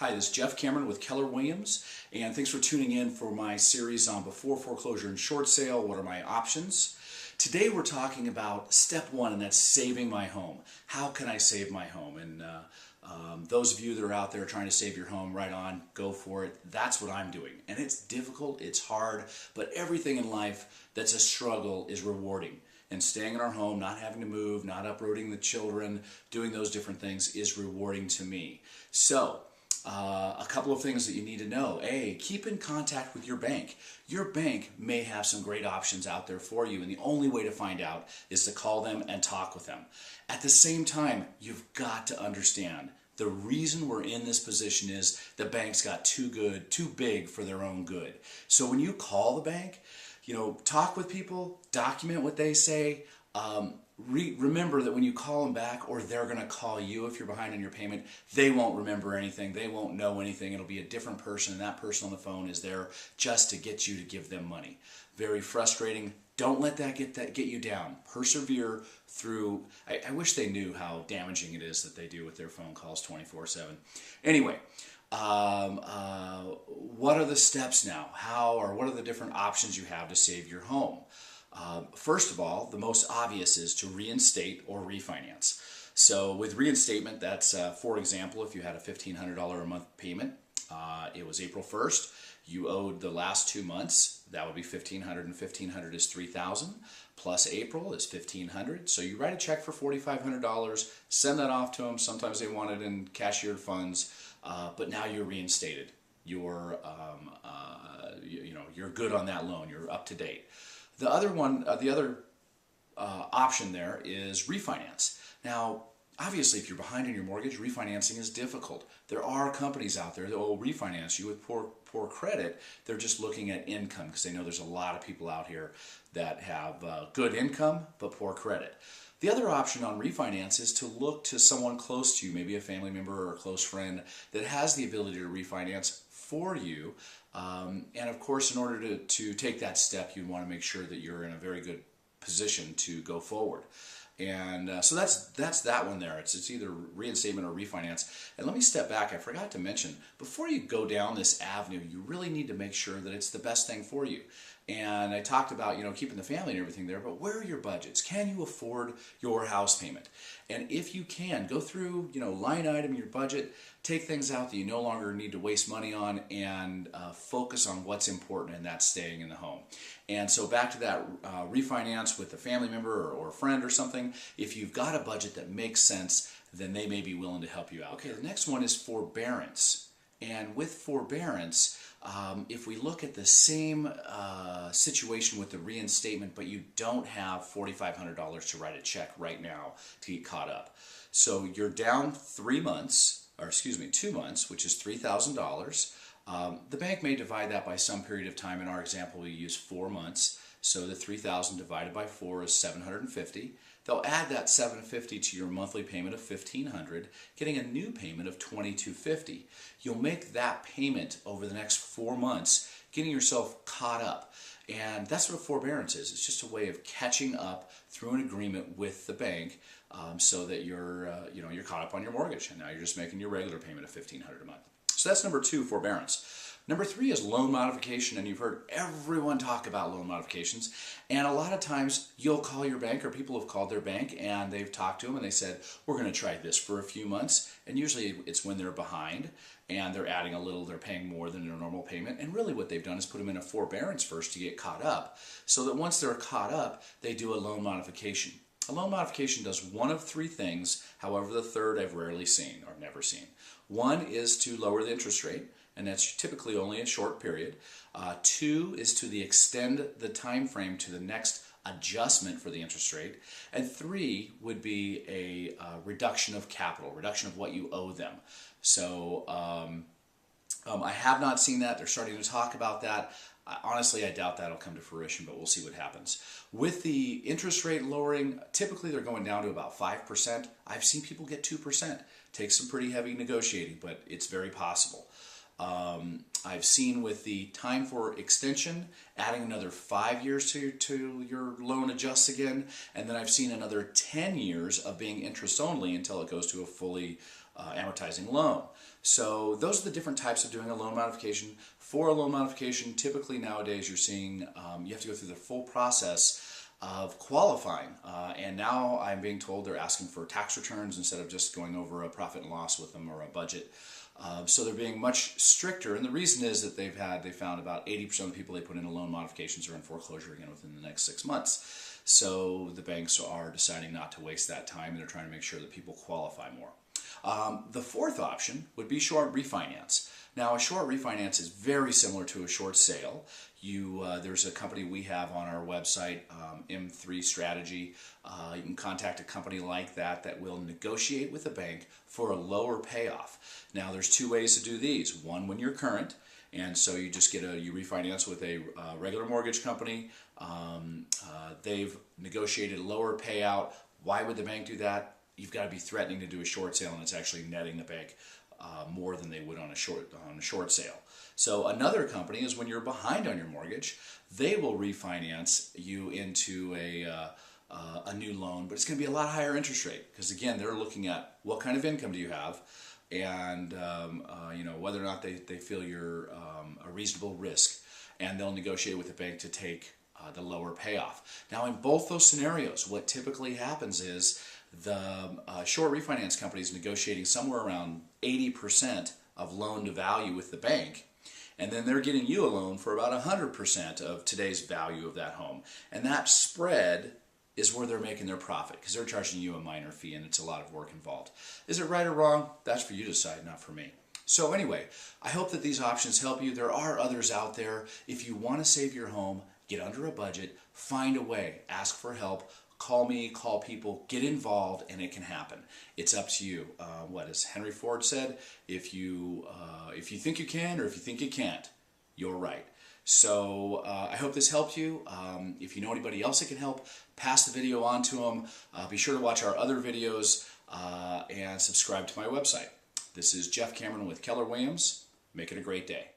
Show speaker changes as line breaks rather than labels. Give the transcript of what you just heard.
Hi, this is Jeff Cameron with Keller Williams, and thanks for tuning in for my series on before foreclosure and short sale. What are my options? Today we're talking about step one, and that's saving my home. How can I save my home? And those of you that are out there trying to save your home, right on, go for it. That's what I'm doing. And it's difficult, it's hard, but everything in life that's a struggle is rewarding. And staying in our home, not having to move, not uprooting the children, doing those different things is rewarding to me. So, a couple of things that you need to know. A, keep in contact with your bank. Your bank may have some great options out there for you, and the only way to find out is to call them and talk with them. At the same time, you've got to understand the reason we're in this position is the bank's got too big for their own good. So when you call the bank, talk with people, document what they say. Remember that when you call them back, or they're going to call you if you're behind on your payment, they won't remember anything. They won't know anything. It'll be a different person, and that person on the phone is there just to get you to give them money. Very frustrating. Don't let that get you down. Persevere through. I wish they knew how damaging it is that they do with their phone calls 24/7. Anyway, what are the steps now? What are the different options you have to save your home? First of all, the most obvious is to reinstate or refinance. So with reinstatement, that's, for example, if you had a $1,500 a month payment, it was April 1st, you owed the last 2 months, that would be $1,500, and $1,500 is $3,000, plus April is $1,500. So you write a check for $4,500, send that off to them. Sometimes they want it in cashiered funds, but now you're reinstated. You're good on that loan. You're up to date. The other option there is refinance. Now, obviously, if you're behind on your mortgage, refinancing is difficult. There are companies out there that will refinance you with poor credit. They're just looking at income because they know there's a lot of people out here that have good income but poor credit. The other option on refinance is to look to someone close to you, maybe a family member or a close friend that has the ability to refinance for you. And of course, in order to take that step, you want to make sure that you're in a very good position to go forward. And so that's that one there. It's either reinstatement or refinance. And let me step back. I forgot to mention, before you go down this avenue, you really need to make sure that it's the best thing for you. And I talked about, keeping the family and everything there, but where are your budgets? Can you afford your house payment? And if you can, go through, line item your budget, take things out that you no longer need to waste money on, and focus on what's important, and that's staying in the home. And so back to that refinance with a family member or a friend or something, if you've got a budget that makes sense, then they may be willing to help you out. Okay, the next one is forbearance. And with forbearance, if we look at the same situation with the reinstatement, but you don't have $4,500 to write a check right now to get caught up. So you're down 2 months, which is $3,000. The bank may divide that by some period of time. In our example, we use 4 months. So the 3,000 divided by 4 is 750. They'll add that 750 to your monthly payment of $1,500, getting a new payment of $2,250. You'll make that payment over the next 4 months, getting yourself caught up. And that's what forbearance is. It's just a way of catching up through an agreement with the bank, so that you're caught up on your mortgage, and now you're just making your regular payment of $1,500 a month. So that's number 2, forbearance. Number 3 is loan modification, and you've heard everyone talk about loan modifications. And a lot of times you'll call your bank, or people have called their bank and they've talked to them and they said, we're going to try this for a few months. And usually it's when they're behind and they're adding a little, they're paying more than their normal payment. And really what they've done is put them in a forbearance first to get caught up, so that once they're caught up, they do a loan modification. A loan modification does one of 3 things. However, the third I've rarely seen or never seen. One is to lower the interest rate, and that's typically only a short period. 2 is to extend the time frame to the next adjustment for the interest rate. And 3 would be a reduction of capital, reduction of what you owe them. So I have not seen that. They're starting to talk about that. Honestly, I doubt that'll come to fruition, but we'll see what happens. With the interest rate lowering, typically they're going down to about 5%. I've seen people get 2%. Takes some pretty heavy negotiating, but it's very possible. I've seen with the time for extension, adding another 5 years to your loan adjusts again, and then I've seen another 10 years of being interest only until it goes to a fully amortizing loan. So those are the different types of doing a loan modification. For a loan modification, typically nowadays you're seeing you have to go through the full process of qualifying, and now I'm being told they're asking for tax returns instead of just going over a profit and loss with them or a budget. So they're being much stricter, and the reason is that they found about 80% of the people they put into loan modifications are in foreclosure again within the next 6 months. So the banks are deciding not to waste that time, and they're trying to make sure that people qualify more. The fourth option would be short refinance. Now, a short refinance is very similar to a short sale. There's a company we have on our website, M3 Strategy. You can contact a company like that will negotiate with the bank for a lower payoff. Now, there's two ways to do these. One, when you're current, and so you just you refinance with a regular mortgage company. They've negotiated a lower payout. Why would the bank do that? You've got to be threatening to do a short sale, and it's actually netting the bank more than they would on a short sale. So another company is when you're behind on your mortgage, they will refinance you into a new loan, but it's going to be a lot higher interest rate because again they're looking at what kind of income do you have, and whether or not they feel you're a reasonable risk, and they'll negotiate with the bank to take the lower payoff. Now, in both those scenarios, what typically happens is the short refinance company is negotiating somewhere around 80% of loan to value with the bank, and then they're getting you a loan for about 100% of today's value of that home. And that spread is where they're making their profit because they're charging you a minor fee, and it's a lot of work involved. Is it right or wrong? That's for you to decide, not for me. So anyway, I hope that these options help you. There are others out there. If you want to save your home, get under a budget, find a way, ask for help, call me, call people, get involved, and it can happen. It's up to you. What as Henry Ford said, if you think you can or if you think you can't, you're right. So I hope this helped you. If you know anybody else that can help, pass the video on to them. Be sure to watch our other videos and subscribe to my website. This is Jeff Cameron with Keller Williams. Make it a great day.